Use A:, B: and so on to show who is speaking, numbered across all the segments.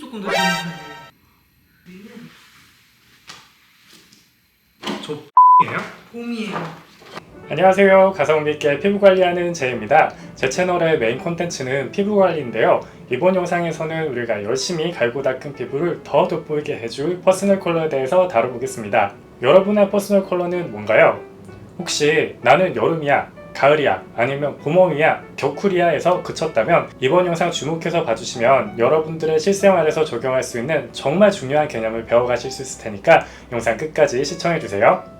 A: 조금 더 좋은 편이에요.
B: 저 예요?
A: 봄이에요.
C: 안녕하세요. 가성비있게 피부관리하는 제이입니다. 제 채널의 메인 콘텐츠는 피부관리인데요. 이번 영상에서는 우리가 열심히 갈고 닦은 피부를 더 돋보이게 해줄 퍼스널 컬러에 대해서 다뤄보겠습니다. 여러분의 퍼스널 컬러는 뭔가요? 혹시 나는 여름이야, 가을이야, 아니면 봄웜이야, 겨쿨이야 해서 그쳤다면 이번 영상 주목해서 봐주시면 여러분들의 실생활에서 적용할 수 있는 정말 중요한 개념을 배워가실 수 있을 테니까 영상 끝까지 시청해주세요.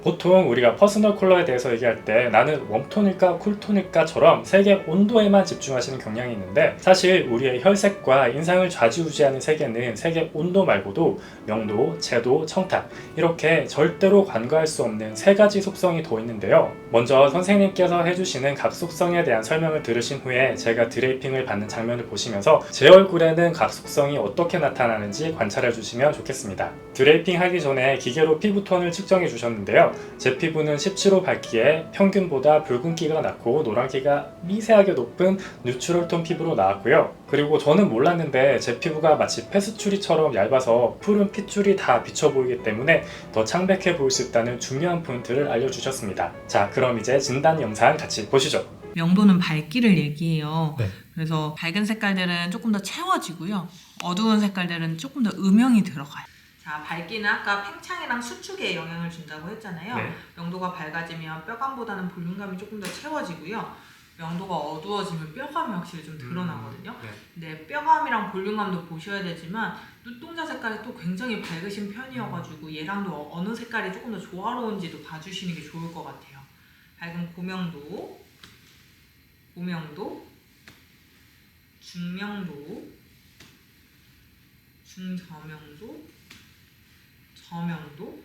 C: 보통 우리가 퍼스널 컬러에 대해서 얘기할 때 나는 웜톤일까 쿨톤일까처럼 색의 온도에만 집중하시는 경향이 있는데, 사실 우리의 혈색과 인상을 좌지우지하는 색에는 색의 온도 말고도 명도, 채도, 청탁 이렇게 절대로 간과할 수 없는 세 가지 속성이 더 있는데요. 먼저 선생님께서 해주시는 각 속성에 대한 설명을 들으신 후에 제가 드레이핑을 받는 장면을 보시면서 제 얼굴에는 각 속성이 어떻게 나타나는지 관찰해 주시면 좋겠습니다. 드레이핑 하기 전에 기계로 피부톤을 측정해 주셨는데요. 제 피부는 17호 밝기에 평균보다 붉은기가 낮고 노란기가 미세하게 높은 뉴트럴톤 피부로 나왔고요. 그리고 저는 몰랐는데 제 피부가 마치 페스츄리처럼 얇아서 푸른 핏줄이 다 비쳐 보이기 때문에 더 창백해 보일 수 있다는 중요한 포인트를 알려주셨습니다. 자, 그럼 이제 진단 영상 같이 보시죠.
A: 명도는 밝기를 얘기해요.
C: 네.
A: 그래서 밝은 색깔들은 조금 더 채워지고요. 어두운 색깔들은 조금 더 음영이 들어가요. 자, 밝기는 아까 팽창이랑 수축에 영향을 준다고 했잖아요.
B: 네.
A: 명도가 밝아지면 뼈감보다는 볼륨감이 조금 더 채워지고요. 명도가 어두워지면 뼈감이 확실히 좀 드러나거든요.
B: 네.
A: 근데 뼈감이랑 볼륨감도 보셔야 되지만 눈동자 색깔이 또 굉장히 밝으신 편이어가지고 얘랑도 어느 색깔이 조금 더 조화로운지도 봐주시는 게 좋을 것 같아요. 밝은 고명도, 고명도, 중명도, 중저명도, 저명도,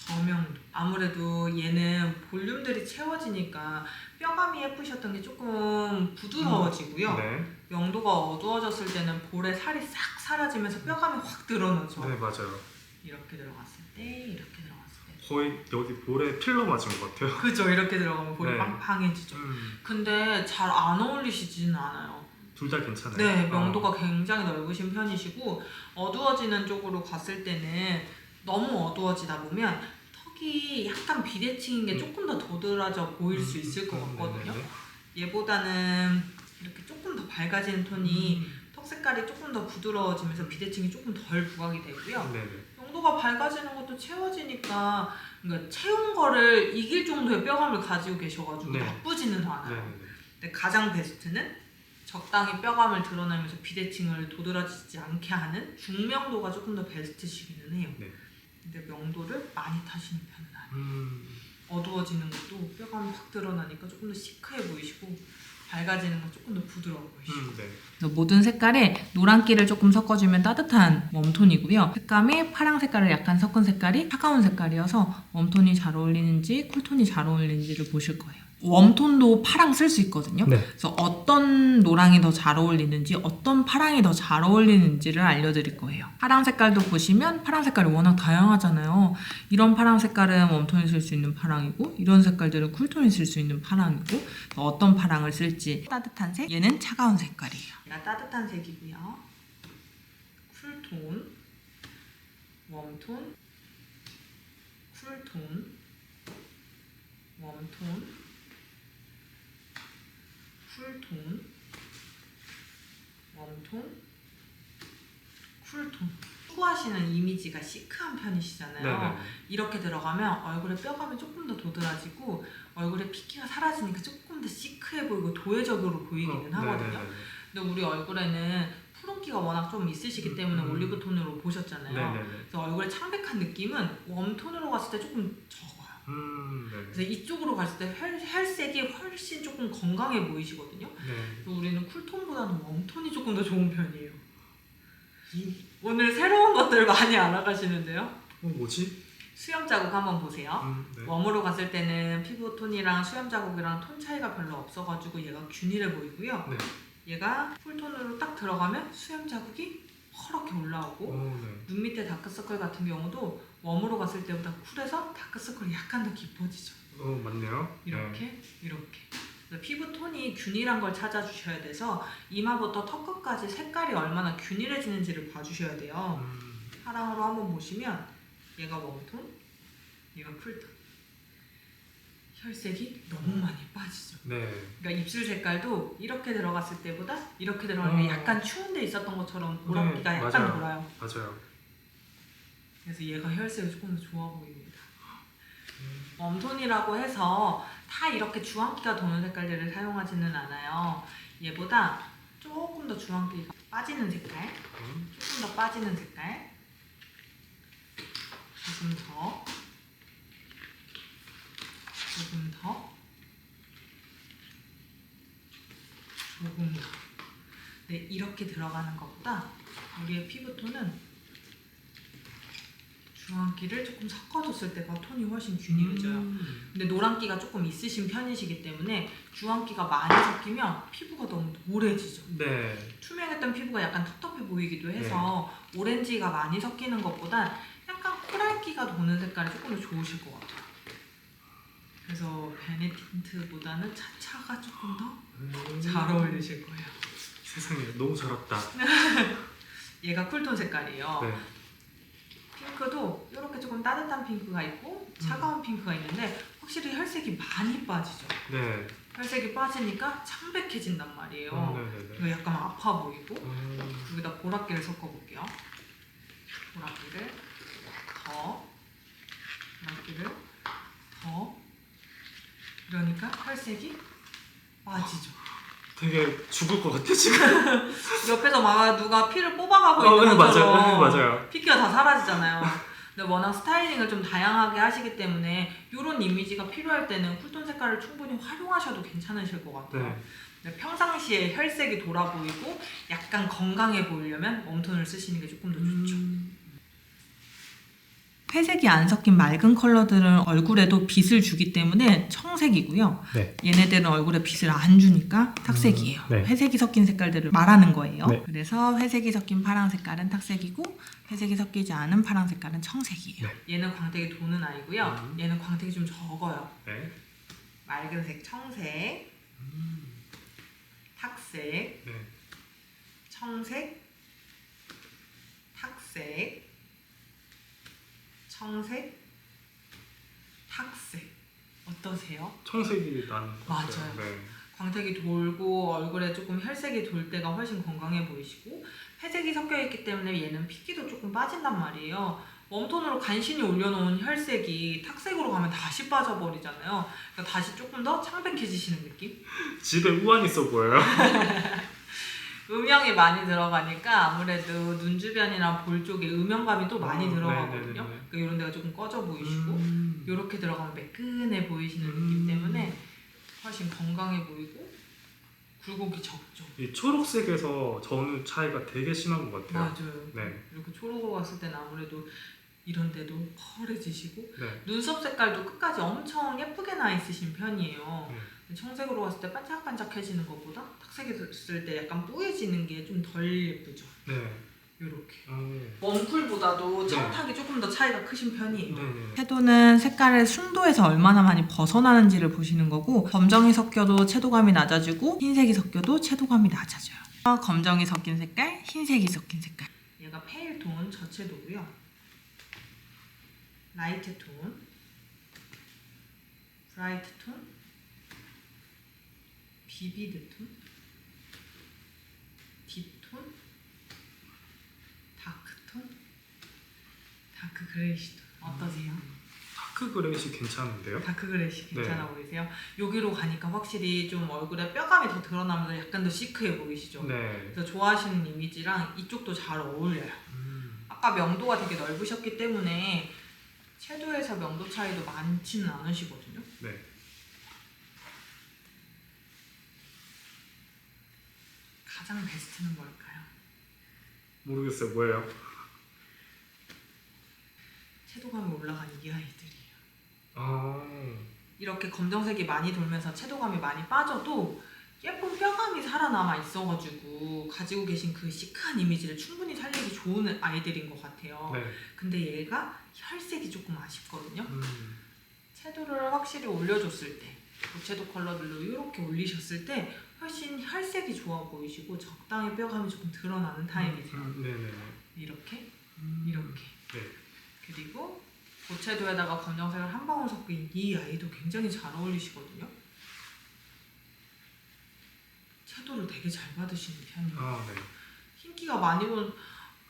A: 저명도. 아무래도 얘는 볼륨들이 채워지니까 뼈감이 예쁘셨던 게 조금 부드러워지고요.
B: 네.
A: 명도가 어두워졌을 때는 볼에 살이 싹 사라지면서 뼈감이 확 드러나죠.
B: 네, 맞아요.
A: 이렇게 들어갔을 때, 이렇게 들어갔을 때.
B: 거의 여기 볼에 필러 맞은 것 같아요.
A: 그죠? 이렇게 들어가면 볼이
B: 네.
A: 빵빵해지죠. 근데 잘 안 어울리시지는 않아요.
B: 둘 다 괜찮아요.
A: 네, 명도가 굉장히 넓으신 편이시고 어두워지는 쪽으로 갔을 때는 너무 어두워지다 보면 턱이 약간 비대칭인 게 조금 더 도드라져 보일 수 있을 것 같거든요. 얘보다는 이렇게 조금 더 밝아지는 톤이 턱 색깔이 조금 더 부드러워지면서 비대칭이 조금 덜 부각이 되고요.
B: 네네.
A: 명도가 밝아지는 것도 채워지니까, 그러니까 채운 거를 이길 정도의 뼈감을 가지고 계셔가지고
B: 네.
A: 나쁘지는 않아요.
B: 네네.
A: 근데 가장 베스트는 적당히 뼈감을 드러내면서 비대칭을 도드라지지 않게 하는 중명도가 조금 더 베스트시기는 해요.
B: 네.
A: 근데 명도를 많이 타시는 편은 아니에요. 어두워지는 것도 뼈감이 확 드러나니까 조금 더 시크해 보이시고 밝아지는 건 조금 더 부드러워 보이시고.
B: 네.
A: 그래서 모든 색깔에 노란기를 조금 섞어주면 따뜻한 웜톤이고요. 색감이 파랑 색깔을 약간 섞은 색깔이 차가운 색깔이어서 웜톤이 잘 어울리는지 쿨톤이 잘 어울리는지를 보실 거예요. 웜톤도 파랑 쓸 수 있거든요.
B: 네.
A: 그래서 어떤 노랑이 더 잘 어울리는지 어떤 파랑이 더 잘 어울리는지를 알려드릴 거예요. 파랑 색깔도 보시면 파랑 색깔이 워낙 다양하잖아요. 이런 파랑 색깔은 웜톤이 쓸 수 있는 파랑이고 이런 색깔들은 쿨톤이 쓸 수 있는 파랑이고 어떤 파랑을 쓸지. 따뜻한 색, 얘는 차가운 색깔이에요. 얘가 따뜻한 색이고요. 쿨톤, 웜톤, 쿨톤, 웜톤, 쿨톤, 웜톤, 쿨톤. 추구하시는 이미지가 시크한 편이시잖아요.
B: 네네.
A: 이렇게 들어가면 얼굴에 뼈감이 조금 더 도드라지고 얼굴에 핏기가 사라지니까 조금 더 시크해 보이고 도회적으로 보이기는 하거든요.
B: 네네네.
A: 근데 우리 얼굴에는 푸른기가 워낙 좀 있으시기 때문에 올리브톤으로 보셨잖아요.
B: 네네네.
A: 그래서 얼굴에 창백한 느낌은 웜톤으로 갔을 때 조금 적어요.
B: 네.
A: 그래서 이쪽으로 갔을 때 혈색이 훨씬 조금 건강해 보이시거든요.
B: 네.
A: 그래서 우리는 쿨톤보다는 웜톤이 조금 더 좋은 편이에요. 오늘 새로운 것들 많이 알아가시는데요.
B: 뭐지?
A: 수염 자국 한번 보세요.
B: 네.
A: 웜으로 갔을 때는 피부 톤이랑 수염 자국이랑 톤 차이가 별로 없어가지고 얘가 균일해 보이고요.
B: 네.
A: 얘가 쿨톤으로 딱 들어가면 수염 자국이 허렇게 올라오고
B: 네.
A: 눈 밑에 다크서클 같은 경우도 웜으로 갔을 때보다 쿨해서 다크서클이 약간 더 깊어지죠.
B: 맞네요.
A: 이렇게 이렇게. 그래서 피부톤이 균일한 걸 찾아주셔야 돼서 이마부터 턱끝까지 색깔이 얼마나 균일해지는지를 봐주셔야 돼요. 파랑으로 한번 보시면 얘가 웜톤, 얘가 쿨톤. 혈색이 너무 많이 빠지죠.
B: 네.
A: 그러니까 입술 색깔도 이렇게 들어갔을 때보다 이렇게 들어가는 게 약간 추운 데 있었던 것처럼 보랏기가
B: 네,
A: 약간
B: 맞아요.
A: 돌아요.
B: 맞아요.
A: 그래서 얘가 혈색이 조금 더 좋아 보입니다. 웜톤이라고 해서 다 이렇게 주황기가 도는 색깔들을 사용하지는 않아요. 얘보다 조금 더 주황기가 빠지는 색깔, 조금 더 빠지는 색깔, 조금 더, 조금 더, 조금 더. 네, 이렇게 들어가는 것보다 우리의 피부톤은 주황기를 조금 섞어줬을 때가 톤이 훨씬 균일해져요. 근데 노란기가 조금 있으신 편이시기 때문에 주황기가 많이 섞이면 피부가 너무 노래지죠.
B: 네.
A: 투명했던 피부가 약간 텁텁해 보이기도 해서 오렌지가 많이 섞이는 것보다 약간 코랄기가 도는 색깔이 조금 더 좋으실 것 같아요. 그래서 베네틴트보다는 차차가 조금 더 잘 어울리실 거예요.
B: 세상에 너무 잘 왔다.
A: 얘가 쿨톤 색깔이에요.
B: 네.
A: 핑크도 이렇게 조금 따뜻한 핑크가 있고 차가운 핑크가 있는데 확실히 혈색이 많이 빠지죠.
B: 네.
A: 혈색이 빠지니까 창백해진단 말이에요.
B: 네네네.
A: 이거 약간 아파 보이고 여기다 보랏기를 섞어볼게요. 보랏기를 더, 보랏기를 더, 이러니까 혈색이 빠지죠.
B: 되게 죽을 것 같아 지금.
A: 옆에서 막 누가 피를 뽑아가고 있는 것처럼
B: 맞아요. 맞아요.
A: 피기가 다 사라지잖아요. 근데 워낙 스타일링을 좀 다양하게 하시기 때문에 이런 이미지가 필요할 때는 쿨톤 색깔을 충분히 활용하셔도 괜찮으실 것 같아요.
B: 네.
A: 근데 평상시에 혈색이 돌아 보이고 약간 건강해 보이려면 웜톤을 쓰시는 게 조금 더 좋죠. 회색이 안 섞인 맑은 컬러들은 얼굴에도 빛을 주기 때문에 청색이고요.
C: 네.
A: 얘네들은 얼굴에 빛을 안 주니까 탁색이에요.
C: 네.
A: 회색이 섞인 색깔들을 말하는 거예요.
C: 네.
A: 그래서 회색이 섞인 파란 색깔은 탁색이고 회색이 섞이지 않은 파란 색깔은 청색이에요.
B: 네.
A: 얘는 광택이 도는 아이고요. 얘는 광택이 좀 적어요.
B: 네.
A: 맑은색 청색, 탁색,
B: 네.
A: 청색, 탁색, 청색, 탁색. 어떠세요?
B: 청색이 나는 것 같아요.
A: 맞아요.
B: 네.
A: 광택이 돌고 얼굴에 조금 혈색이 돌 때가 훨씬 건강해 보이시고 회색이 섞여 있기 때문에 얘는 핏기도 조금 빠진단 말이에요. 웜톤으로 간신히 올려놓은 혈색이 탁색으로 가면 다시 빠져버리잖아요. 그러니까 다시 조금 더 창백해지시는 느낌?
B: 집에 우환 있어 보여요.
A: 음영이 많이 들어가니까 아무래도 눈 주변이나 볼 쪽에 음영감이 또 많이 들어가거든요.
B: 네네네네.
A: 그러니까 이런 데가 조금 꺼져 보이시고 이렇게 들어가면 매끈해 보이시는 느낌 때문에 훨씬 건강해 보이고 굴곡이 적죠.
B: 이 초록색에서 전후 차이가 되게 심한 것 같아요.
A: 맞아요.
B: 네.
A: 이렇게 초록으로 갔을 때는 아무래도 이런 데도 펄해지시고
B: 네.
A: 눈썹 색깔도 끝까지 엄청 예쁘게 나 있으신 편이에요.
B: 네.
A: 청색으로 갔을 때 반짝반짝해지는 것보다 탁색이 됐을 때 약간 뿌얘지는 게 좀 덜 예쁘죠.
B: 네.
A: 이렇게.
B: 네.
A: 웜쿨보다도
B: 네.
A: 청탁이 조금 더 차이가 크신 편이에요.
B: 네.
A: 채도는 색깔의 순도에서 얼마나 많이 벗어나는지를 보시는 거고 검정이 섞여도 채도감이 낮아지고 흰색이 섞여도 채도감이 낮아져요. 검정이 섞인 색깔, 흰색이 섞인 색깔. 얘가 페일톤 저채도고요. 라이트톤, 브라이트톤, 비비드톤, 딥톤, 다크톤, 다크 그레이시톤. 어떠세요?
B: 다크 그레이시 괜찮은데요?
A: 다크 그레이시 괜찮아
B: 네.
A: 보이세요? 여기로 가니까 확실히 좀 얼굴에 뼈감이 더 드러나면서 약간 더 시크해 보이시죠?
B: 네.
A: 그래서 좋아하시는 이미지랑 이쪽도 잘 어울려요. 아까 명도가 되게 넓으셨기 때문에 채도에서 명도 차이도 많지는 않으시거든요.
B: 네.
A: 가장 베스트는 뭘까요?
B: 모르겠어요. 뭐예요?
A: 채도감이 올라간 이 아이들이에요.
B: 아.
A: 이렇게 검정색이 많이 돌면서 채도감이 많이 빠져도 예쁜 뼈감이 살아남아 있어가지고 가지고 계신 그 시크한 이미지를 충분히 살리기 좋은 아이들인 것 같아요.
B: 네.
A: 근데 얘가 혈색이 조금 아쉽거든요. 채도를 확실히 올려줬을 때 고채도 컬러들로 이렇게 올리셨을 때 훨씬 혈색이 좋아 보이시고 적당히 뼈감이 조금 드러나는 타입이세요.
B: 네네네.
A: 이렇게
B: 네.
A: 그리고 고채도에다가 검정색을 한 방울 섞인 이 아이도 굉장히 잘 어울리시거든요. 채도를 되게 잘 받으시는 편이에요.
B: 아 네.
A: 흰기가 많이 도는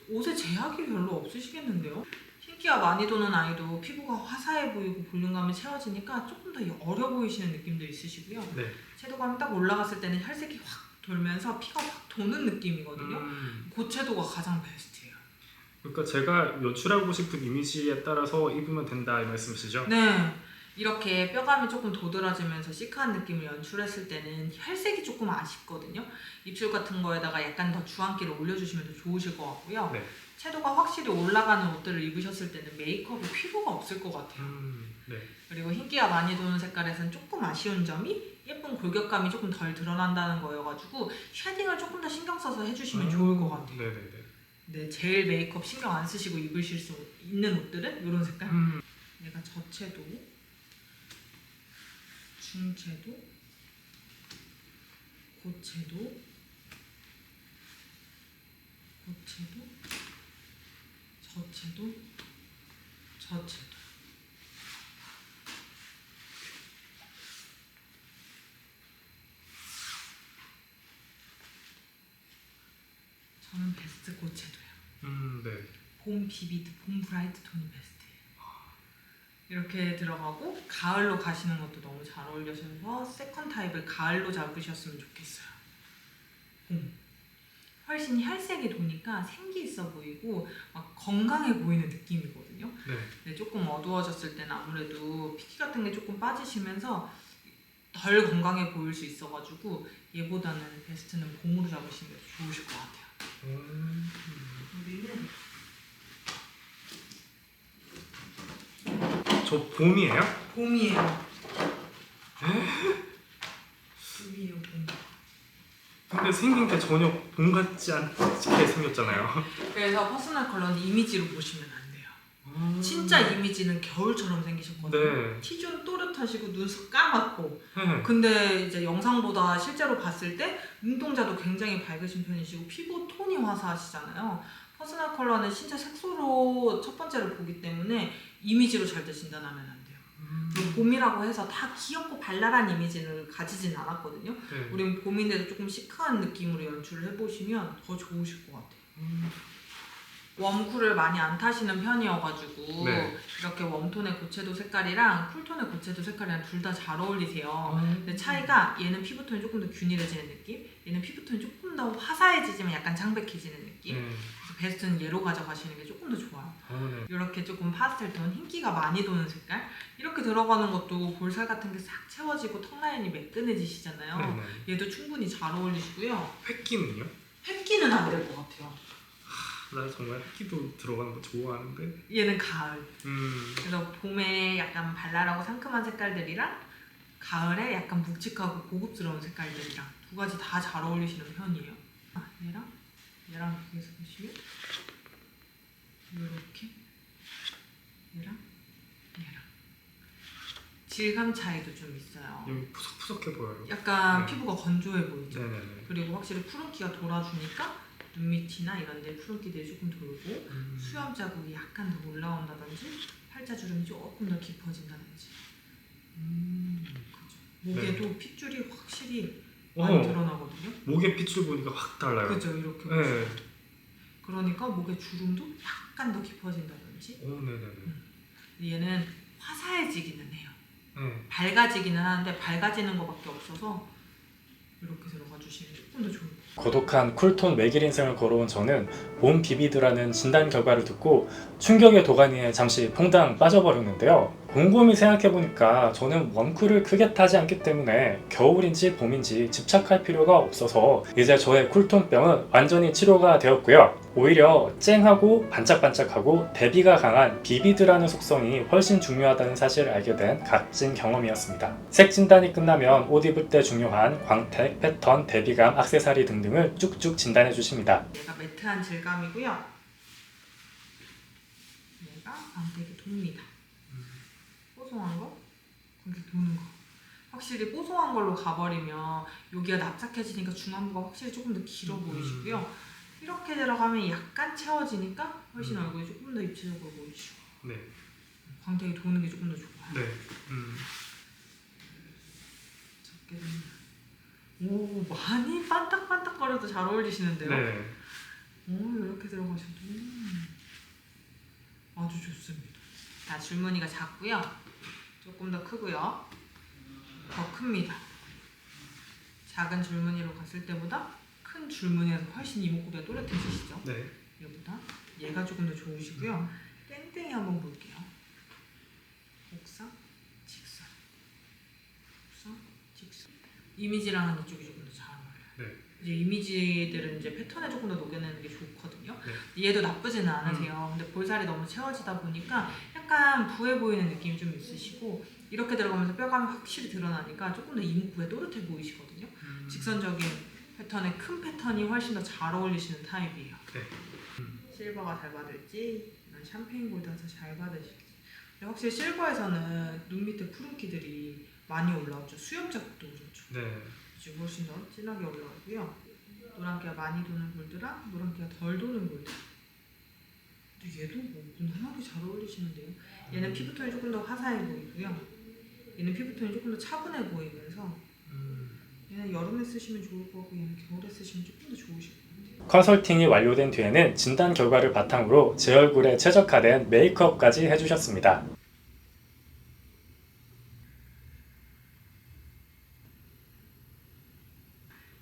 A: 옷에 제약이 별로 없으시겠는데요? 흰기가 많이 도는 아이도 피부가 화사해 보이고 볼륨감이 채워지니까 조금 더 어려 보이시는 느낌도 있으시고요.
B: 네.
A: 채도감이 딱 올라갔을 때는 혈색이 확 돌면서 피가 확 도는 느낌이거든요. 고채도가 가장 베스트예요.
B: 그러니까 제가 연출하고 싶은 이미지에 따라서 입으면 된다 이 말씀이시죠?
A: 네. 이렇게 뼈감이 조금 도드라지면서 시크한 느낌을 연출했을 때는 혈색이 조금 아쉽거든요. 입술 같은 거에다가 약간 더 주황기를 올려주시면 더 좋으실 것 같고요.
B: 네.
A: 채도가 확실히 올라가는 옷들을 입으셨을 때는 메이크업이 필요가 없을 것 같아요.
B: 네.
A: 그리고 흰기가 많이 도는 색깔에서는 조금 아쉬운 점이 예쁜 골격감이 조금 덜 드러난다는 거여가지고 쉐딩을 조금 더 신경 써서 해주시면 좋을 것 같아요.
B: 네네네.
A: 네, 제일 메이크업 신경 안 쓰시고 입으실 수 있는 옷들은 이런 색깔. 얘가 저채도, 중채도, 고채도, 고채도, 저채도, 저채도. 저는 베스트 고채도요.
B: 네.
A: 봄 비비드, 봄 브라이트 톤이 베스트예요. 이렇게 들어가고 가을로 가시는 것도 너무 잘 어울려서 세컨 타입을 가을로 잡으셨으면 좋겠어요. 봄. 훨씬 혈색이 도니까 생기 있어 보이고 막 건강해 보이는 느낌이거든요.
B: 네.
A: 근데 조금 어두워졌을 때는 아무래도 피기 같은 게 조금 빠지시면서 덜 건강해 보일 수 있어가지고 얘보다는 베스트는 봄으로 잡으시는 게 좋으실 것 같아요. 우리는
B: 저 봄이에요?
A: 봄이에요. 봄이에요, 봄.
B: 근데 생긴 게 전혀 봄 같지 않게 생겼잖아요.
A: 그래서 퍼스널 컬러는 이미지로 보시면 안 돼요. 진짜 이미지는 겨울처럼 생기셨거든요.
B: 네.
A: T존 또렷하시고 눈썹 까맣고.
B: 네.
A: 근데 이제 영상보다 실제로 봤을 때 눈동자도 굉장히 밝으신 편이시고 피부 톤이 화사하시잖아요. 퍼스널 컬러는 신체 색소로 첫 번째로 보기 때문에 이미지로 절대 진단하면 안 돼요. 그리고 봄이라고 해서 다 귀엽고 발랄한 이미지를 가지진 않았거든요.
B: 네.
A: 우린 봄인데도 조금 시크한 느낌으로 연출을 해보시면 더 좋으실 것 같아요. 웜쿨을 많이 안 타시는 편이어가지고
B: 네.
A: 이렇게 웜톤의 고채도 색깔이랑 쿨톤의 고채도 색깔이랑 둘 다 잘 어울리세요. 근데 차이가 얘는 피부톤이 조금 더 균일해지는 느낌, 얘는 피부톤이 조금 더 화사해지지만 약간 창백해지는 느낌.
B: 네.
A: 그래서 베스트는 얘로 가져가시는 게 조금 더 좋아요.
B: 네.
A: 이렇게 조금 파스텔톤, 흰기가 많이 도는 색깔 이렇게 들어가는 것도 볼살 같은 게 싹 채워지고 턱 라인이 매끈해지시잖아요.
B: 네.
A: 얘도 충분히 잘 어울리시고요.
B: 획기는요?
A: 획기는 안 될 것 같아요.
B: 나 정말 획기도 들어가는 거 좋아하는데.
A: 얘는 가을.
B: 음.
A: 그래서 봄에 약간 발랄하고 상큼한 색깔들이랑 가을에 약간 묵직하고 고급스러운 색깔들이랑 두 가지 다 잘 어울리시는 편이에요. 얘랑 비교해서 보시면 이렇게 얘랑 질감 차이도 좀 있어요.
B: 여기 푸석푸석해 보여요.
A: 약간
B: 네.
A: 피부가 건조해 보이죠.
B: 네네네.
A: 그리고 확실히 푸른기가 돌아주니까 눈 밑이나 이런 데 푸른기들이 조금 돌고 수염 자국이 약간 더 올라온다든지 팔자주름이 조금 더 깊어진다든지 그죠. 목에도 핏줄이 확실히 많이 드러나거든요.
B: 목에 핏줄 보니까 확 달라요.
A: 그죠, 이렇게
B: 네.
A: 보시면. 그러니까 목에 주름도 약간 더 깊어진다든지.
B: 네네네.
A: 얘는 화사해지기는 해요.
B: 네.
A: 밝아지기는 하는데 밝아지는 것밖에 없어서 이렇게 들어가 주시면 조금 더 좋을 것 같아요.
C: 고독한 쿨톤 맥일 인생을 걸어온 저는 봄 비비드라는 진단 결과를 듣고 충격의 도가니에 잠시 퐁당 빠져버렸는데요. 곰곰이 생각해보니까 저는 웜쿨을 크게 타지 않기 때문에 겨울인지 봄인지 집착할 필요가 없어서 이제 저의 쿨톤병은 완전히 치료가 되었고요. 오히려 쨍하고 반짝반짝하고 대비가 강한 비비드라는 속성이 훨씬 중요하다는 사실을 알게 된 값진 경험이었습니다. 색 진단이 끝나면 옷 입을 때 중요한 광택, 패턴, 대비감, 액세서리 등등을 쭉쭉 진단해 주십니다.
A: 얘가 매트한 질감이고요. 얘가 광택이 돕니다. 뽀송한 거, 광택 도는 거. 확실히 뽀송한 걸로 가버리면 여기가 납작해지니까 중안부가 확실히 조금 더 길어 보이시고요. 이렇게 들어가면 약간 채워지니까 훨씬 얼굴이 조금 더 입체적으로 보이시고
B: 네.
A: 광택이 도는 게 조금 더 좋아요.
B: 네.
A: 작게 되면 오, 많이 반딱반딱거려도 잘 어울리시는데요.
B: 네.
A: 오, 이렇게 들어가셔도 아주 좋습니다. 자, 줄무늬가 작고요. 조금 더 크고요. 더 큽니다. 작은 줄무늬로 갔을 때보다 큰 줄무늬에서 훨씬 이목구비가 또렷해지시죠?
B: 네.
A: 얘보다 얘가 조금 더 좋으시고요. 땡땡이 한번 볼게요. 옥상, 직선, 옥상, 직선. 이미지랑은 이쪽이 조금 더 잘 어울려요.
B: 네.
A: 이제 이미지들은 이제 패턴에 조금 더 녹여내는 게 좋거든요.
B: 네.
A: 얘도 나쁘지는 않으세요. 근데 볼살이 너무 채워지다 보니까 약간 부해 보이는 느낌이 좀 있으시고 이렇게 들어가면서 뼈감이 확실히 드러나니까 조금 더 이목구비가 또렷해 보이시거든요. 직선적인 패턴의 큰 패턴이 훨씬 더 잘 어울리시는 타입이에요.
B: 네.
A: 실버가 잘 받을지 이런 샴페인 골드가 더 잘 받으실지. 근데 확실히 실버에서는 눈 밑에 푸른기들이 많이 올라오죠. 수염 자국도 그렇죠.
B: 네.
A: 지금 훨씬 더 진하게 올라오고요. 노란기가 많이 도는 골드랑 노란기가 덜 도는 골드. 근데 얘도 뭐 무난하게 잘 어울리시는데요. 얘는 피부톤이 조금 더 화사해 보이고요. 얘는 피부톤이 조금 더 차분해 보이면서 얘는 여름에 쓰시면 좋을 거고 얘는 겨울에 쓰시면 조금 더 좋으실 거예요.
C: 컨설팅이 완료된 뒤에는 진단 결과를 바탕으로 제 얼굴에 최적화된 메이크업까지 해주셨습니다.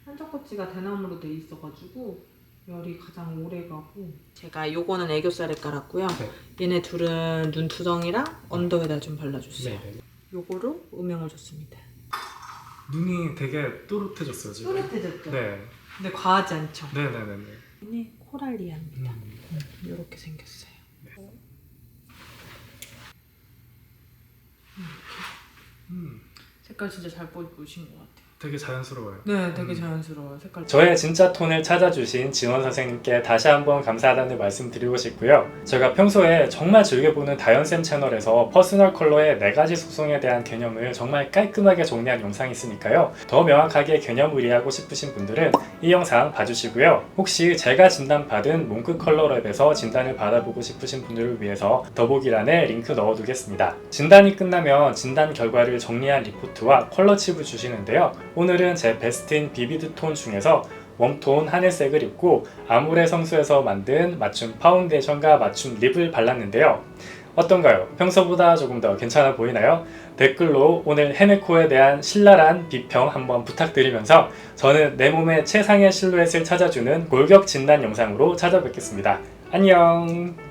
A: 한쪽꼬치가 대나무로 돼 있어가지고 열이 가장 오래 가고 제가 요거는 애교살에 깔았고요.
B: 네.
A: 얘네 둘은 눈두덩이랑 언더에다 좀 발라줬어요.
B: 네.
A: 요거로 음영을 줬습니다.
B: 눈이 되게 또렷해졌어요 지금.
A: 또렷해졌죠?
B: 네.
A: 근데 과하지 않죠?
B: 네네네네.
A: 얘네 코랄리아입니다. 이렇게 생겼어요. 색깔 진짜 잘 보이신 것 같아요.
B: 되게 자연스러워요.
A: 네, 되게 자연스러워요. 색깔.
C: 저의 진짜 톤을 찾아주신 진원 선생님께 다시 한번 감사하다는 말씀 드리고 싶고요. 제가 평소에 정말 즐겨보는 다현쌤 채널에서 퍼스널 컬러의 4가지 속성에 대한 개념을 정말 깔끔하게 정리한 영상이 있으니까요. 더 명확하게 개념을 이해하고 싶으신 분들은 이 영상 봐주시고요. 혹시 제가 진단받은 몽크 컬러랩에서 진단을 받아보고 싶으신 분들을 위해서 더보기란에 링크 넣어두겠습니다. 진단이 끝나면 진단 결과를 정리한 리포트와 컬러 칩을 주시는데요. 오늘은 제 베스트인 비비드 톤 중에서 웜톤 하늘색을 입고 아모레 성수에서 만든 맞춤 파운데이션과 맞춤 립을 발랐는데요. 어떤가요? 평소보다 조금 더 괜찮아 보이나요? 댓글로 오늘 헤메코에 대한 신랄한 비평 한번 부탁드리면서 저는 내 몸의 최상의 실루엣을 찾아주는 골격 진단 영상으로 찾아뵙겠습니다. 안녕!